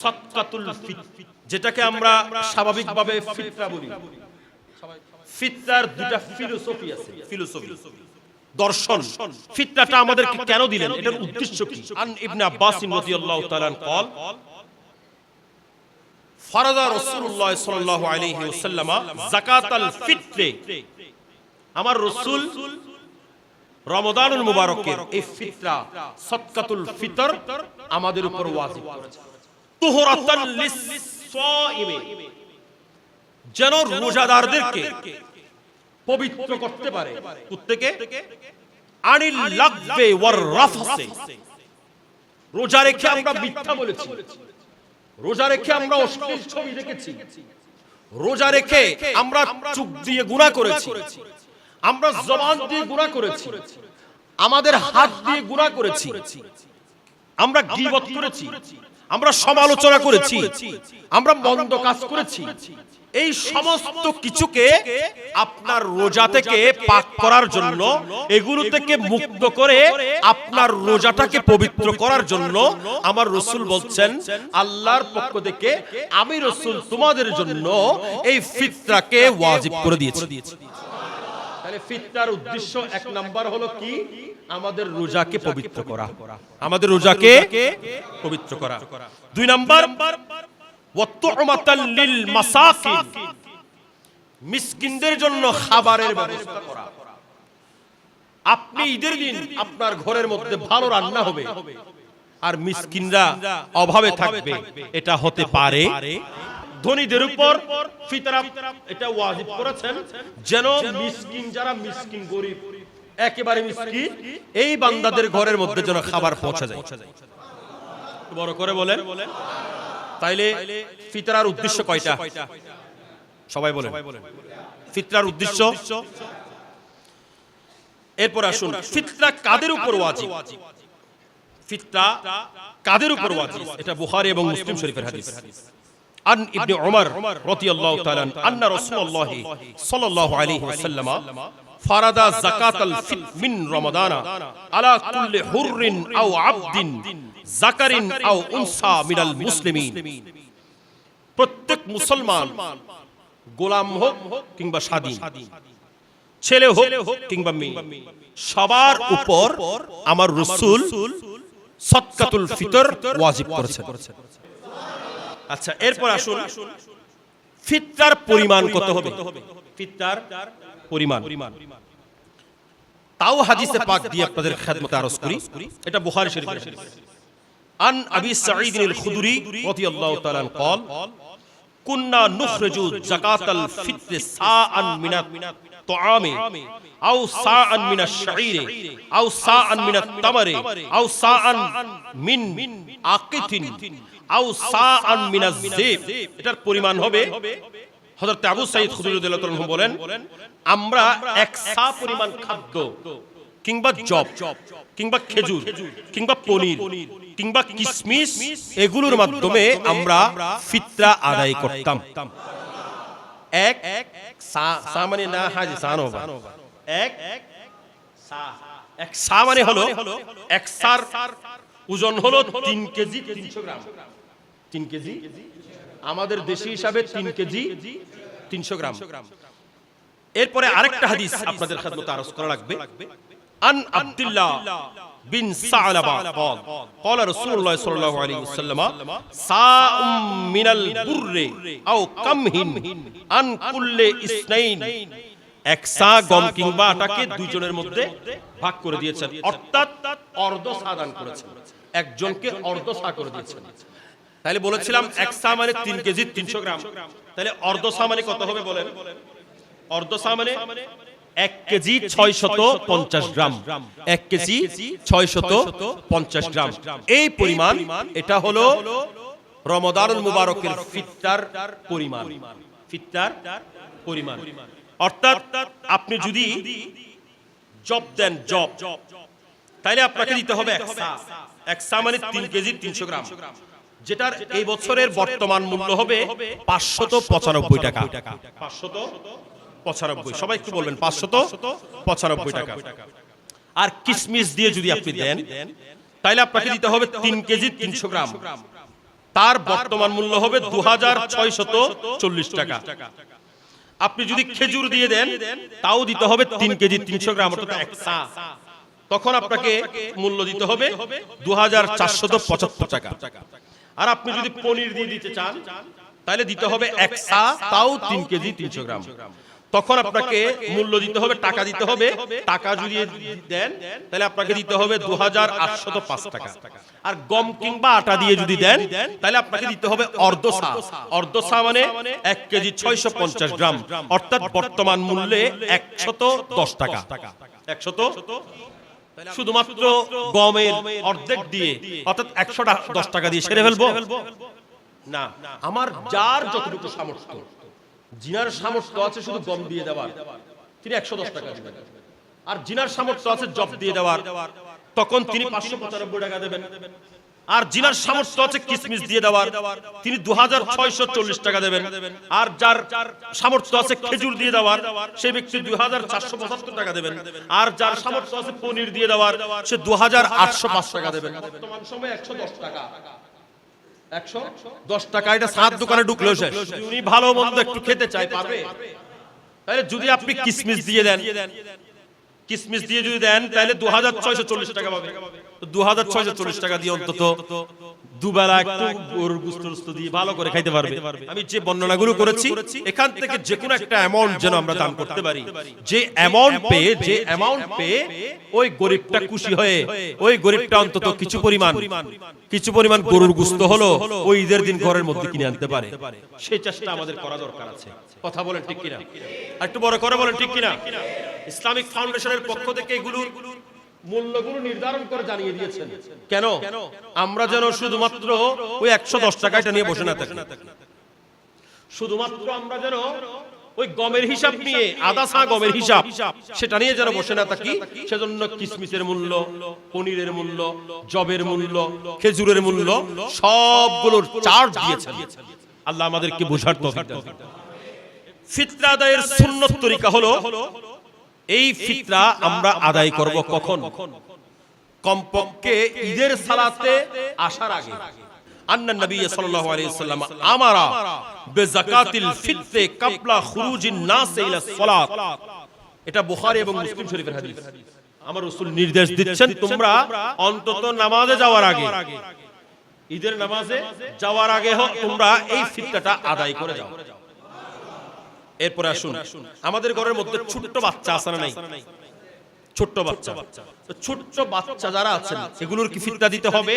সাদকাতুল ফিতর, যেটাকে আমরা স্বাভাবিকভাবে ফিতরা বলি। ফিতরার দুটা ফিলোসফি আছে, দর্শন। ফিতরাটা আমাদেরকে কেন দিলেন, এটার উদ্দেশ্য কি? আন ইবনে আব্বাস রাদিয়াল্লাহু তাআলা قال ফারাদা রাসূলুল্লাহ সাল্লাল্লাহু আলাইহি ওয়াসাল্লাম যাকাতাল ফিতরে, আমার রাসূল রমাদানুল মুবারকের এই ফিতরা সাদকাতুল ফিতর আমাদের উপর ওয়াজিব করেছেন। তুহরাতান লিস-সাইমি, যেন রোজাদারদেরকে পবিত্র করতে পারে। প্রত্যেকে আনিল লাগবে ওয়ার রাফসে, রোজা রেখে আমরা মিথ্যা বলেছি, রোজা রেখে আমরা অশ্লীল ছবি দেখেছি, রোজা রেখে আমরা চোখ দিয়ে গুনাহ করেছি, আমরা জবান দিয়ে গুনাহ করেছি, আমাদের হাত দিয়ে গুনাহ করেছি, আমরা গীবত করেছি, আমরা সমালোচনা করেছি, আমরা মন্দ কাজ করেছি। এই সমস্ত কিছুকে আপনার রোজা থেকে পাক করার জন্য, এগুলো থেকে মুক্ত করে আপনার রোজাটাকে পবিত্র করার জন্য আমার রাসূল বলছেন, আল্লাহর পক্ষ থেকে আমি রাসূল তোমাদের জন্য এই ফিতরাকে ওয়াজিব করে দিয়েছি। তাহলে ফিতরার উদ্দেশ্য এক নাম্বার হলো কি? আমাদের রোজাকে পবিত্র করা, আমাদের রোজাকে পবিত্র করা। দুই নাম্বার ওয়াতুমাতাল লিল মাসাকিন, মিসকিনদের জন্য খাবারের ব্যবস্থা করা। আপনি ঈদের দিন আপনার ঘরের মধ্যে ভালো রান্না হবে আর মিসকিনরা অভাবে থাকবে, এটা হতে পারে। ধনীদের উপর ফিতরা এটা ওয়াজিব করেছেন, যেন মিসকিন, যারা মিসকিন গরিব একেবারে মিসকিন, এই বান্দাদের ঘরের মধ্যে যেন খাবার পৌঁছে যায়। বড় করে বলেন। তাইলে ফিতরার উদ্দেশ্য কয়টা? সবাই বলেন। ফিতরার উদ্দেশ্য, এরপর আসুন ফিতরা কাদের উপর ওয়াজিব? ফিতরা কাদের উপর ওয়াজিব? এটা বুখারী এবং মুসলিম শরীফের হাদিস। আন ইবনে উমর রাদিয়াল্লাহু তাআলা আন্না রাসূলুল্লাহ সাল্লাল্লাহু আলাইহি ওয়াসাল্লাম ফারাদা যাকাতাল ফিতর মিন রমাদান আলা কুল্লি হুররিন আও আবদিন যাকারিন আও উনসা মিনাল মুসলিমিন, প্রত্যেক মুসলমান, গোলাম হোক কিংবা স্বাধীন, ছেলে হোক কিংবা মেয়ে, সবার উপর আমার রাসূল সাদকাতুল ফিতর ওয়াজিব করেছেন। আচ্ছা, এরপর আসুন ফিতরার পরিমাণ কত হবে? ফিতরার পরিমাণ তাও হাদিসে পাক দিয়ে আপনাদের খেদমতে আরজ করি। এটা বুখারী শরীফের হাদিস। আন আবি সাঈদ আল খুদরি রাদিয়াল্লাহু তাআলা قال কুননা নুখরিজু যাকাতাল ফিতর সাআন মিনাত তুআমি আও সাআন মিনাশ শাঈরি আও সাআন মিনাত তামারি আও সাআন মিন আকিতিন আও সাআন মিনাজ যায়ব। এটার পরিমাণ হবে, হযরত আবু সাঈদ খুদরি রাদিয়াল্লাহু তাআলা বলেন, আমরা এক সা পরিমাণ খাদ্য কিংবা জব কিংবা খেজুর কিংবা পনির কিংবা কিশমিশ, এগুলোর মাধ্যমে আমরা ফিতরা আদায় করতাম। এক সা মানে না হাজি সানো, এক সা মানে হলো, এক সার ওজন হলো 3 কেজি 300 গ্রাম। 3 কেজি আমাদের দেশি হিসাবে 3 কেজি 300 গ্রাম। এরপরে আরেকটা হাদিস আপনাদের খেদমতে আরজ করা লাগবে। আন আব্দুল্লাহ বিন সালাবা قال قال رسول الله صلى الله عليه وسلم صاع من البر او قمح عن كل اثنين, এক সা গম কিংবা আটাকে দুইজনের মধ্যে ভাগ করে দিয়েছেন, অর্থাৎ অর্ধ সা দান করেছেন, একজনকে অর্ধ সা করে দিয়েছেন। তাহলে বলেছিলাম এক সা মানে 3 কেজি 300 গ্রাম, তাহলে অর্ধ সা মানে কত হবে বলেন? অর্ধ সা মানে 1 কেজি 650 গ্রাম, 1 কেজি 650 গ্রাম। এই পরিমাণ, এটা হলো রমাদানুল মুবারকের ফিতরার পরিমাণ। ফিতরার পরিমাণ অর্থাৎ আপনি যদি জব দেন, জব, তাহলে আপনাকে দিতে হবে এক সা মানে 3 কেজি 300 গ্রাম, যেটার এই বছরের বর্তমান মূল্য হবে 595 টাকা। 595, সবাই একটু বলবেন, 595 টাকা। আর কিশমিশ দিয়ে যদি আপনি দেন, তাহলে আপনাকে দিতে হবে 3 কেজি 300 গ্রাম, তার বর্তমান মূল্য হবে 2640 টাকা। আপনি যদি খেজুর দিয়ে দেন তাও দিতে হবে 3 কেজি 300 গ্রাম, অর্থাৎ 1 সা। তখন আপনাকে মূল্য দিতে হবে 2475 টাকা। আর আপনি যদি পনির দিয়ে দিতে চান তাহলে দিতে হবে 1 সা, তাও 3 কেজি 300 গ্রাম। তখন আপনাকে মূল্য দিতে হবে, টাকা দিতে হবে। টাকা যদি দেন তাহলে আপনাকে দিতে হবে 2805 টাকা। আর গম কিংবা আটা দিয়ে যদি দেন তাহলে আপনাকে দিতে হবে অর্ধ সা। অর্ধ সা মানে 1 কেজি 650 গ্রাম, অর্থাৎ বর্তমান মূল্যে 110 টাকা। 110, শুধুমাত্র গমের অর্ধেক দিয়ে অর্থাৎ 110 টাকা দিয়ে সেরে ফেলবো না। আমার যার যতটুকু সামর্থ্য, জিনার সামর্থ্য আছে শুধু গম দিয়ে দেওয়ার, তিনি 110 টাকা দিবেন। আর জিনার সামর্থ্য আছে জব দিয়ে দেওয়ার, তখন তিনি 595 টাকা দেবেন। আর জিনার সামর্থ্য আছে কিসমিস দিয়ে দেওয়ার, তিনি 2640 টাকা দেবেন। আর যার সামর্থ্য আছে খেজুর দিয়ে দেওয়ার, সেই ব্যক্তি 2475 টাকা দেবেন। আর যার সামর্থ্য আছে পনির দিয়ে দেওয়ার, সে 2805 টাকা দেবেন। বর্তমান সময়ে 110 টাকা। 110 টাকা এটা সাত দোকানে ঢুকলেও শেষ। উনি ভালো মন্দ একটু খেতে চাই, পারবে? তাহলে যদি আপনি কিসমিস দিয়ে দেন, কিসমিস দিয়ে যদি দেন তাহলে 2640 টাকা পাবে। 2640 টাকা দিয়ে অন্তত দুবেলা একটু গরুর গোশত দিয়ে ভালো করে খাইতে পারবে। আমি যে বর্ণনাগুলো করেছি এখান থেকে যে কোনো একটা অ্যামাউন্ট যেন আমরা দান করতে পারি, যে অ্যামাউন্ট পেয়ে ওই গরিবটা খুশি হয়ে ওই গরিবটা অন্তত কিছু পরিমাণ গরুর গোশত হলো ওই ঈদের দিন ঘরের মধ্যে কিনে আনতে পারে। সেই চেষ্টা আমাদের করা দরকার আছে। কথা বলেন ঠিক কিনা? একটু বড় করে বলেন ঠিক কিনা? ইসলামিক ফাউন্ডেশনের পক্ষ থেকে এগুলোর মূল্যগুলো নির্ধারণ করে জানিয়ে দিয়েছেন। কেন? আমরা যেন শুধুমাত্র ওই 110 টাকাটা নিয়ে বসে না থাকি, শুধুমাত্র আমরা যেন ওই গমের হিসাব নিয়ে, আধা সা গমের হিসাব সেটা নিয়ে যেন বসে না থাকি। সেজন্য কিসমিসের মূল্য, পনিরের মূল্য, জবের মূল্য, খেজুরের মূল্য সবগুলোর চার্জ দিয়েছেন। আল্লাহ আমাদেরকে বোঝার তৌফিক দান। ফিতরা আদায়ের সুন্নত তরিকা হলো, এই ফিতরা আমরা আদায় করব কখন? কমপক্ষে ঈদের সালাতে আসার আগে। আন্না নবী সাল্লাল্লাহু আলাইহি ওয়াসাল্লাম আমারা বিযাকাতিল ফিতরে ক্বাবলা খুরুজিন নাস ইলা সালাত। এটা বুখারী এবং মুসলিম শরীফের হাদিস। আমার রাসূল নির্দেশ দিচ্ছেন, তোমরা অন্তত নামাজে যাওয়ার আগে, ঈদের নামাজে যাওয়ার আগে তোমরা এই ফিতরাটা আদায় করে যাও। এরপরে আসুন, আমাদের ঘরের মধ্যে ছোট্ট বাচ্চা আছে না নাই? ছোট্ট বাচ্চা যারা আছেন এগুলোর কি ফিতরা দিতে হবে?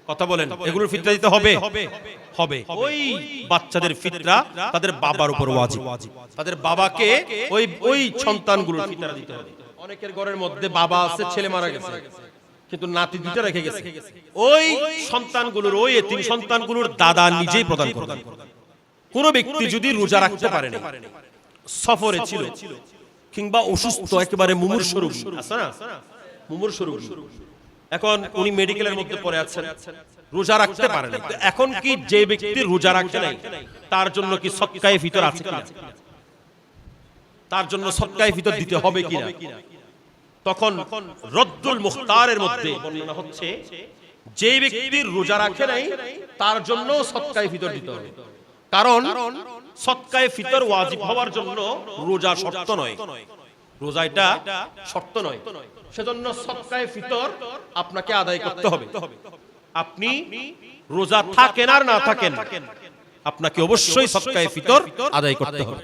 কথা বলেন, এগুলোর ফিতরা দিতে হবে? হবে। ওই বাচ্চাদের ফিতরা তাদের বাবার উপর ওয়াজিব। তাদের বাবাকে ওই সন্তানগুলোর ফিতরা দিতে হবে। অনেকের ঘরের মধ্যে বাবা আছে, ছেলে মারা গেছে কিন্তু নাতি দুইটা রেখে গেছে। ওই সন্তানগুলোর, ওই এতিম সন্তানগুলোর দাদা নিজেই প্রদান করবেন। কোন ব্যক্তি যদি রোজা রাখতে পারে না, সফরে ছিল কিংবা অসুস্থ, একেবারে মুমূর্ষু রোগী আছে না, মুমূর্ষু রোগী, এখন উনি মেডিকেলের মধ্যে পড়ে আছেন, রোজা রাখতে পারে না, এখন কি যে ব্যক্তি রোজা রাখে নাই তার জন্য কি সদকায়ে ফিতর আছে কিনা? তার জন্য সদকায়ে ফিতর দিতে হবে কিনা? তখন রদ্দুল মুখতারের মধ্যে বর্ণনা হচ্ছে, যে ব্যক্তি রোজা রাখে নাই তার জন্য সদকায়ে ফিতর দিতে হবে। কারণ সদকায়ে ফিতর ওয়াজিব হওয়ার জন্য রোজা শর্ত নয়, রোজা এটা শর্ত নয়। সেজন্য সদকায়ে ফিতর আপনাকে আদায় করতে হবে। আপনি রোজা থাকেন আর না থাকেন, আপনাকে অবশ্যই সদকায়ে ফিতর আদায় করতে হবে।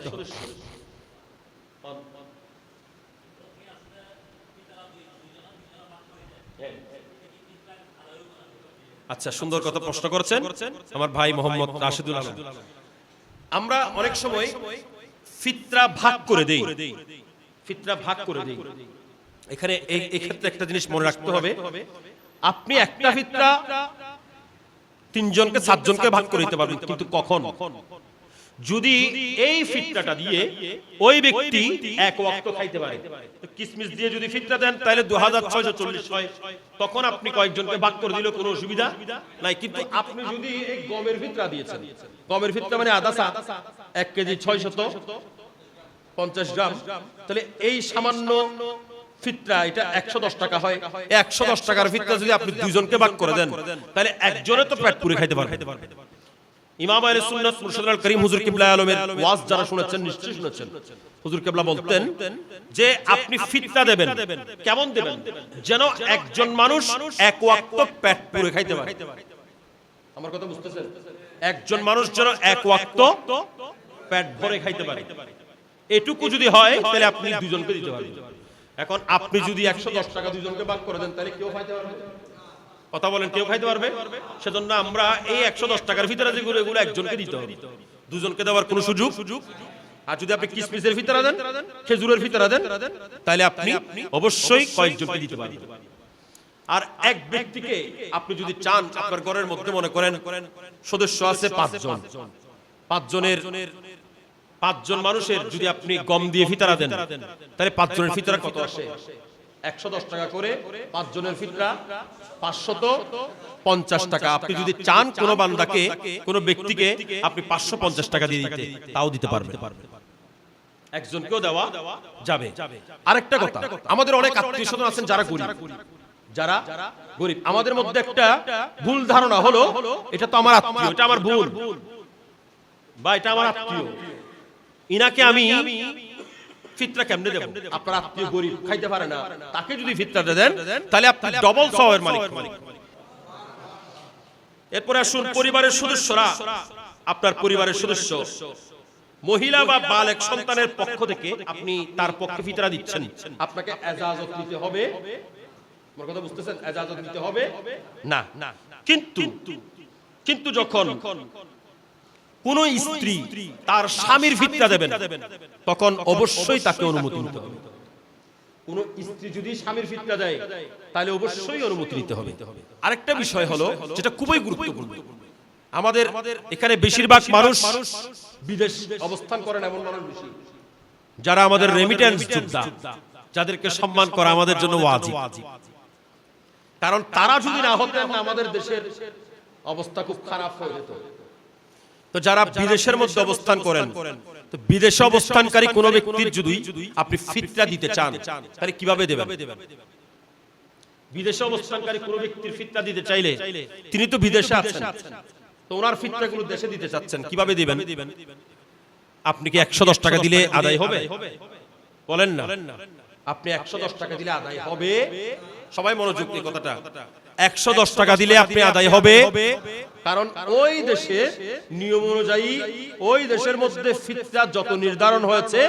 আচ্ছা, সুন্দর কথা প্রশ্ন করেছেন আমার ভাই মোহাম্মদ রাশিদুল আলম। আমরা অনেক সময় ফিতরা ভাগ করে দেই, ফিতরা ভাগ করে দেই। এখানে এই ক্ষেত্রে একটা জিনিস মনে রাখতে হবে, আপনি একটা ফিতরা 3 জনকে 7 জনকে ভাগ করে দিতে পারবেন, কিন্তু কখন? যদি এই ফিতরাটা দিয়ে ওই ব্যক্তি এক ওয়াক্ত খাইতে পারে। কিসমিস দিয়ে যদি ফিতরা দেন তাহলে 2640 হয়, তখন আপনি কয়েকজনকে ভাগ করে দিলে কোনো অসুবিধা নাই। কিন্তু আপনি যদি এই গমের ফিতরা দিয়েছেন, গমের ফিতরা মানে আধা সা, 1 কেজি 650 গ্রাম, তাহলে এই সামান্য ফিতরা এটা 110 টাকা হয়, 110 টাকার ফিতরা যদি আপনি দুইজনকে ভাগ করে দেন তাহলে একজনে তো পেট পুরে খাইতে পারবে। ইমাম আহলে সুন্নাত মুর্শিদুল আল করিম হুজুর কিবলা আলমের ওয়াজ যারা শুনেছেন নিশ্চয়ই শুনেছেন, হুজুর কিবলা বলতেন যে আপনি ফিতরা দেবেন, কেমন দেবেন? যেন একজন মানুষ এক ওয়াক্ত পেট পুরে খাইতে পারে। আমার কথা বুঝতেছেন? একজন মানুষ যেন এক ওয়াক্ত পেট ভরে খাইতে পারে, এটুকু যদি হয় তাহলে আপনি দুইজনকে দিতে পারবেন। এখন আপনি যদি 110 টাকা দুইজনকে ভাগ করে দেন তাহলে কেউ খাইতে পারবে? কথা বলেন, কেউ খাইতে পারবে? সেজন্য আমরা এই 110 টাকার ভিতরে যেগুলো এগুলো একজনকে দিতে হবে, দুজনকে দেওয়ার কোনো সুযোগ। আর যদি আপনি কিসমিসের ভিতরে দেন, খেজুরের ভিতরে দেন, তাহলে আপনি অবশ্যই কয়েকজনকে দিতে পারবেন। আর এক ব্যক্তিকে আপনি যদি চান, আপনার ঘরের মধ্যে মনে করেন সদস্য আছে 5 জন, 5 জন মানুষের যদি আপনি গম দিয়ে ফিতরা দেন তাহলে 5 জনের ফিতরা কত আসে? 110 টাকা করে 5 জনের ফিতরা 550 টাকা। আপনি যদি চান কোন বান্দাকে, কোন ব্যক্তিকে আপনি 550 টাকা দিয়ে দিতে, তাও দিতে পারবেন, একজনকেও দেওয়া যাবে। আরেকটা কথা, আমাদের অনেক আত্মীয় স্বজন আছেন যারা গরিব। আমাদের মধ্যে একটা ভুল ধারণা হলো এটা তো আমার আত্মীয়, এটা আমার ভুল, বা এটা আমার আত্মীয়, ইনাকে আমি ফিতরা কেমনে দেব? আপনার আত্মীয় গরিব, খাইতে পারে না, তাকে যদি ফিতরাটা দেন তাহলে আপনি ডবল সওয়াবের মালিক। এরপরে আসুন পরিবারের সদস্যরা, আপনার পরিবারের সদস্য মহিলা বা বালেক সন্তানের পক্ষ থেকে আপনি তার পক্ষে ফিতরা দিচ্ছেন, আপনাকে ইজাজত নিতে হবে। আমার কথা বুঝতেছেন? ইজাজত নিতে হবে না। কিন্তু যখন কোন স্ত্রী তার স্বামীর ফিতরা দেবেন তখন অবশ্যই তাকে অনুমতি নিতে হবে। কোন স্ত্রী যদি স্বামীর ফিতরা দেয় তাহলে অবশ্যই অনুমতি নিতে হবে। আরেকটা বিষয় হলো যেটা খুবই গুরুত্বপূর্ণ, আমাদের এখানে বেশিরভাগ মানুষ বিদেশ অবস্থান করেন, এমন মানুষ বেশি যারা আমাদের রেমিটেন্স যোদ্ধা, যাদেরকে সম্মান করা আমাদের জন্য ওয়াজিব। কারণ তারা যদি না হতেন আমাদের দেশের অবস্থা খুব খারাপ হয়ে যেত। তো যারা বিদেশের মধ্যে অবস্থান করেন, তো বিদেশে অবস্থানকারী কোন ব্যক্তির যদি আপনি ফিতরা দিতে চান তাহলে কিভাবে দেবেন? বিদেশে অবস্থানকারী কোন ব্যক্তির ফিতরা দিতে চাইলে তিনি তো বিদেশে আছেন, তো ওনার ফিতরাগুলো দেশে দিতে চাচ্ছেন, কিভাবে দিবেন? আপনি কি 110 টাকা দিলে আদায় হবে? বলেন না, আপনি 110 টাকা দিলে আদায় হবে? সবাই মনোযোগ দিয়ে কথাটা, 110 টাকা দিলে আপনি আদায় হবে। কারণ ওই দেশের নিয়ম অনুযায়ী ওই দেশের মধ্যে ফিতরা যত নির্ধারণ হয়েছে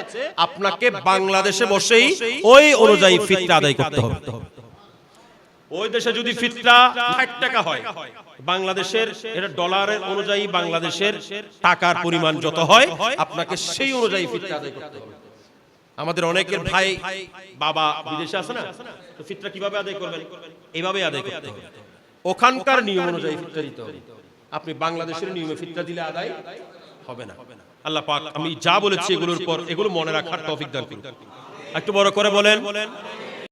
আপনাকে বাংলাদেশে বসেই ওই অনুযায়ী ফিতরা আদায় করতে হবে। ওই দেশে যদি ফিতরা 60 টাকা হয়, বাংলাদেশের এটা ডলারের অনুযায়ী বাংলাদেশের টাকার পরিমাণ যত হয় আপনাকে সেই অনুযায়ী ফিতরা আদায় করতে হবে। আমাদের অনেকের ভাই বাবা বিদেশে আছে না, তো ফিতরা কিভাবে আদায় করবেন? এইভাবে আদায় করতে হবে, ওখানকার নিয়ম অনুযায়ী ফিতরা দিতে হবে। আপনি বাংলাদেশের নিয়মে ফিতরা দিলে আদায় হবে না। আল্লাহ পাক আমি যা বলেছি এগুলোর পর এগুলো মনে রাখার তৌফিক দান করুন। একটু বড় করে বলেন।